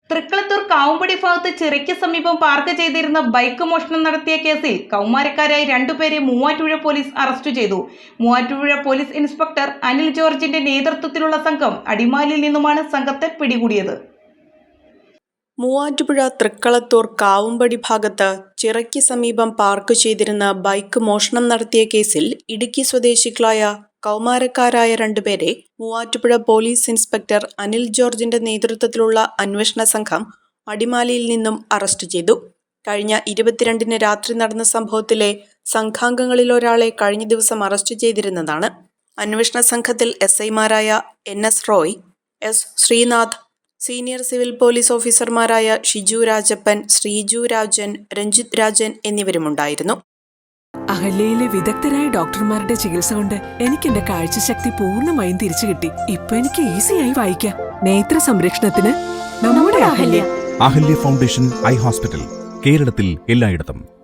തൃക്കളത്തൂർ കാവുംപടി ഭാഗത്ത് ചിറയ്ക്ക് സമീപം പാർക്ക് ചെയ്തിരുന്ന ബൈക്ക് മോഷണം നടത്തിയ കേസിൽ കൗമാരക്കാരായ രണ്ടുപേരെ മൂവാറ്റുപുഴ പോലീസ് അറസ്റ്റ് ചെയ്തു. മൂവാറ്റുപുഴ പോലീസ് ഇൻസ്പെക്ടർ അനിൽ ജോർജിന്റെ നേതൃത്വത്തിലുള്ള സംഘം അടിമാലിയിൽ നിന്നുമാണ് സംഘത്തെ പിടികൂടിയത്. മൂവാറ്റുപുഴ തൃക്കളത്തൂർ കാവുംപടി ഭാഗത്ത് ചിറയ്ക്ക് സമീപം പാർക്ക് ചെയ്തിരുന്ന ബൈക്ക് മോഷണം നടത്തിയ കേസിൽ ഇടുക്കി സ്വദേശികളായ കൗമാരക്കാരായ രണ്ടുപേരെ മൂവാറ്റുപുഴ പോലീസ് ഇൻസ്പെക്ടർ അനിൽ ജോർജിന്റെ നേതൃത്വത്തിലുള്ള അന്വേഷണ സംഘം അടിമാലിയിൽ നിന്നും അറസ്റ്റ് ചെയ്തു. കഴിഞ്ഞ 22-ന് രാത്രി നടന്ന സംഭവത്തിലെ സംഘാംഗങ്ങളിലൊരാളെ കഴിഞ്ഞ ദിവസം അറസ്റ്റ് ചെയ്തിരുന്നതാണ്. അന്വേഷണ സംഘത്തിൽ SI-മാരായ NS Roy, S Sreenath, senior civil police ഓഫീസർമാരായ ഷിജു രാജപ്പൻ, ശ്രീജു രാജൻ, രഞ്ജിത് രാജൻ എന്നിവരുമുണ്ടായിരുന്നു. അഹല്യയിലെ വിദഗ്ധരായ ഡോക്ടർമാരുടെ ചികിത്സ കൊണ്ട് എനിക്ക് എന്റെ കാഴ്ചശക്തി പൂർണ്ണമായും തിരിച്ചു കിട്ടി. ഇപ്പൊ എനിക്ക് ഈസിയായി വായിക്കാം. നേത്ര സംരക്ഷണത്തിന് നമ്മുടെ Ahalya. Ahalya foundation eye hospital, കേരളത്തിൽ എല്ലായിടത്തും.